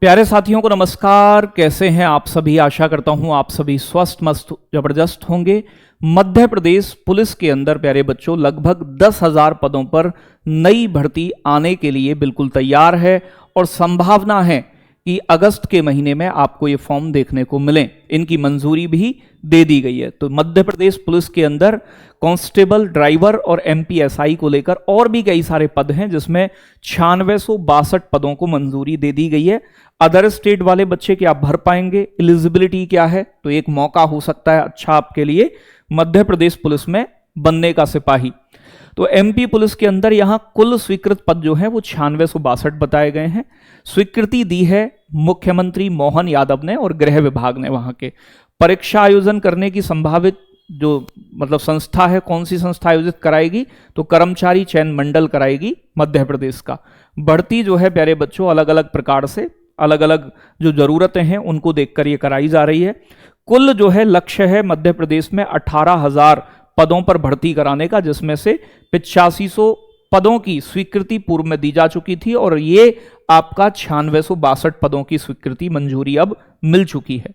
प्यारे साथियों को नमस्कार। कैसे हैं आप सभी? आशा करता हूं आप सभी स्वस्थ मस्त जबरदस्त होंगे। मध्य प्रदेश पुलिस के अंदर प्यारे बच्चों लगभग 10,000 पदों पर नई भर्ती आने के लिए बिल्कुल तैयार है और संभावना है कि अगस्त के महीने में आपको ये फॉर्म देखने को मिले। इनकी मंजूरी भी दे दी गई है। तो मध्य प्रदेश पुलिस के अंदर कांस्टेबल, ड्राइवर और एमपीएसआई को लेकर और भी कई सारे पद हैं, जिसमें 9662 पदों को मंजूरी दे दी गई है। अदर स्टेट वाले बच्चे क्या भर पाएंगे? एलिजिबिलिटी क्या है? तो एक मौका हो सकता है अच्छा आपके लिए मध्य प्रदेश पुलिस में बनने का सिपाही। तो एमपी पुलिस के अंदर यहां कुल स्वीकृत पद जो है वो 9662 बताए गए हैं। स्वीकृति दी है मुख्यमंत्री मोहन यादव ने और गृह विभाग ने। वहां के परीक्षा आयोजन करने की संभावित जो संस्था है, कौन सी संस्था आयोजित कराएगी? तो कर्मचारी चयन मंडल कराएगी मध्य प्रदेश का। भर्ती जो है प्यारे बच्चों अलग अलग प्रकार से, अलग अलग जो जरूरतें हैं उनको देखकर ये कराई जा रही है। कुल जो है लक्ष्य है मध्य प्रदेश में 18,000 पदों पर भर्ती कराने का, जिसमें से 8500 पदों की स्वीकृति पूर्व में दी जा चुकी थी और ये आपका 9662 पदों की स्वीकृति मंजूरी अब मिल चुकी है।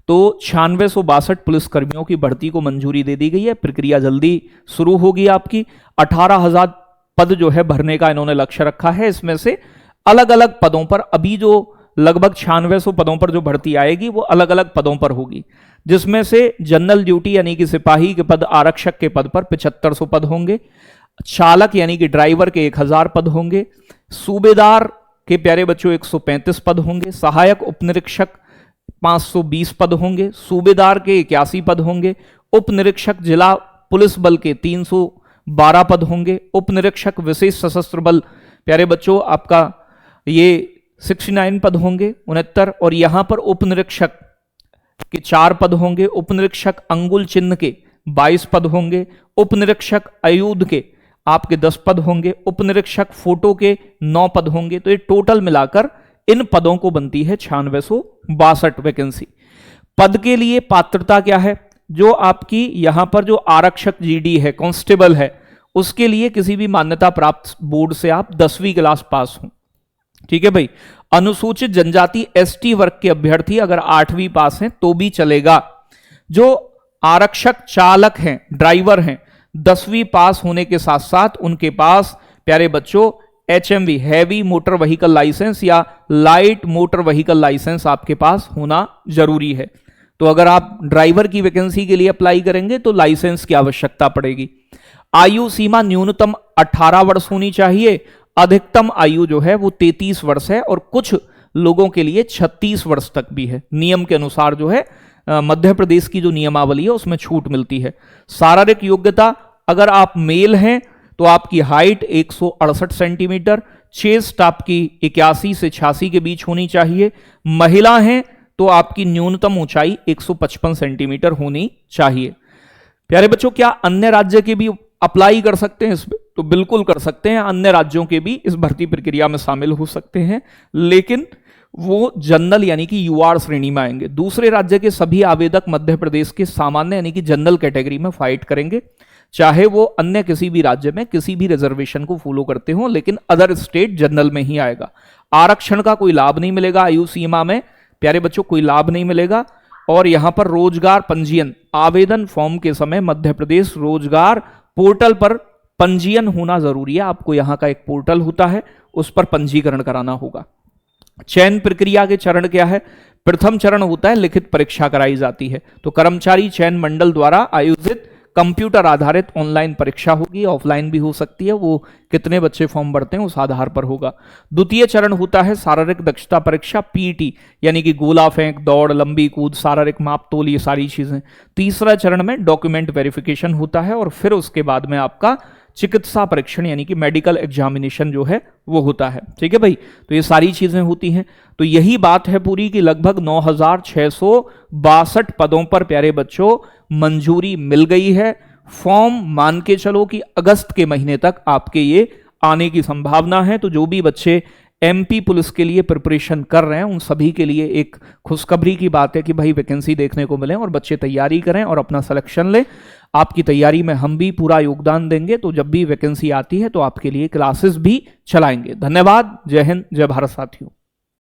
तो 9662 पुलिसकर्मियों की भर्ती को मंजूरी दे दी गई है। प्रक्रिया जल्दी शुरू होगी आपकी। 18,000 पद जो है भरने का इन्होंने लक्ष्य रखा है। इसमें से अलग अलग पदों पर अभी जो लगभग 9600 पदों पर जो भर्ती आएगी वो अलग अलग पदों पर होगी, जिसमें से जनरल ड्यूटी यानी कि सिपाही के पद, आरक्षक के पद पर 7500 पद होंगे, चालक यानी कि ड्राइवर के 1000 पद होंगे, सूबेदार के प्यारे बच्चों 135 पद होंगे, सहायक उपनिरीक्षक 520 पद होंगे, सूबेदार के 81 पद होंगे, उप निरीक्षक जिला पुलिस बल के 312 पद होंगे, उप निरीक्षक विशेष सशस्त्र बल प्यारे बच्चों आपका ये 69 पद होंगे 69, और यहां पर उप निरीक्षक के 4 पद होंगे, उप निरीक्षक अंगुल चिन्ह के 22 पद होंगे, उप निरीक्षक आयुध के आपके 10 पद होंगे, उप निरीक्षक फोटो के 9 पद होंगे। तो ये टोटल मिलाकर इन पदों को बनती है 9662 वैकेंसी। पद के लिए पात्रता क्या है? जो आपकी यहां पर जो आरक्षक जीडी है, कांस्टेबल है, उसके लिए किसी भी मान्यता प्राप्त बोर्ड से आप 10वीं क्लास पास हो। ठीक है भाई। अनुसूचित जनजाति एसटी वर्ग के अभ्यर्थी अगर 8वीं पास हैं तो भी चलेगा। जो आरक्षक चालक हैं, ड्राइवर हैं, 10वीं पास होने के साथ साथ उनके पास प्यारे बच्चों HMV heavy motor vehicle licence या लाइट मोटर व्हीकल लाइसेंस आपके पास होना जरूरी है। तो अगर आप ड्राइवर की वैकेंसी के लिए अप्लाई करेंगे तो लाइसेंस की आवश्यकता पड़ेगी। आयु सीमा न्यूनतम 18 वर्ष होनी चाहिए। अधिकतम आयु जो है वो 33 वर्ष है और कुछ लोगों के लिए 36 वर्ष तक भी है। नियम के अनुसार जो है मध्य प्रदेश की जो नियमावली है उसमें छूट मिलती है। शारीरिक योग्यता, अगर आप मेल हैं तो आपकी हाइट 168 सेंटीमीटर, चेस्ट आपकी 81 से 86 के बीच होनी चाहिए। महिला हैं तो आपकी न्यूनतम ऊंचाई 155 सेंटीमीटर होनी चाहिए। प्यारे बच्चों, क्या अन्य राज्य के भी अप्लाई कर सकते हैं इसमें? तो बिल्कुल कर सकते हैं। अन्य राज्यों के भी इस भर्ती प्रक्रिया में शामिल हो सकते हैं, लेकिन वो जनरल यानी कि यूआर श्रेणी में आएंगे। दूसरे राज्य के सभी आवेदक मध्य प्रदेश के सामान्य यानी कि जनरल कैटेगरी में फाइट करेंगे, चाहे वो अन्य किसी भी राज्य में किसी भी रिजर्वेशन को फॉलो करते हो, लेकिन अदर स्टेट जनरल में ही आएगा। आरक्षण का कोई लाभ नहीं मिलेगा। आयु सीमा में प्यारे बच्चों कोई लाभ नहीं मिलेगा। और यहां पर रोजगार पंजीयन, आवेदन फॉर्म के समय मध्य प्रदेश रोजगार पोर्टल पर पंजीयन होना जरूरी है। आपको यहां का एक पोर्टल होता है, उस पर पंजीकरण कराना होगा। चयन प्रक्रिया के चरण क्या है? प्रथम चरण होता है लिखित परीक्षा कराई जाती है। तो कर्मचारी चयन मंडल द्वारा आयोजित कंप्यूटर आधारित ऑनलाइन परीक्षा होगी, ऑफलाइन भी हो सकती है। वो कितने बच्चे फॉर्म भरते हैं उस आधार पर होगा। द्वितीय चरण होता है शारीरिक दक्षता परीक्षा पीटी, यानी कि गोला फेंक, दौड़, लंबी कूद, शारीरिक माप तोल, ये सारी चीजें। तीसरा चरण में डॉक्यूमेंट वेरिफिकेशन होता है और फिर उसके बाद में आपका चिकित्सा परीक्षण यानी कि मेडिकल एग्जामिनेशन जो है वो होता है। ठीक है भाई। तो ये सारी चीजें होती हैं। तो यही बात है पूरी की लगभग 9662 पदों पर प्यारे बच्चों मंजूरी मिल गई है। फॉर्म मान के चलो कि अगस्त के महीने तक आपके ये आने की संभावना है। तो जो भी बच्चे एमपी पुलिस के लिए प्रिपरेशन कर रहे हैं उन सभी के लिए एक खुशखबरी की बात है कि भाई वैकेंसी देखने को मिले और बच्चे तैयारी करें और अपना सिलेक्शन लें। आपकी तैयारी में हम भी पूरा योगदान देंगे। तो जब भी वैकेंसी आती है तो आपके लिए क्लासेस भी चलाएंगे। धन्यवाद। जय हिंद, जय भारत साथियों।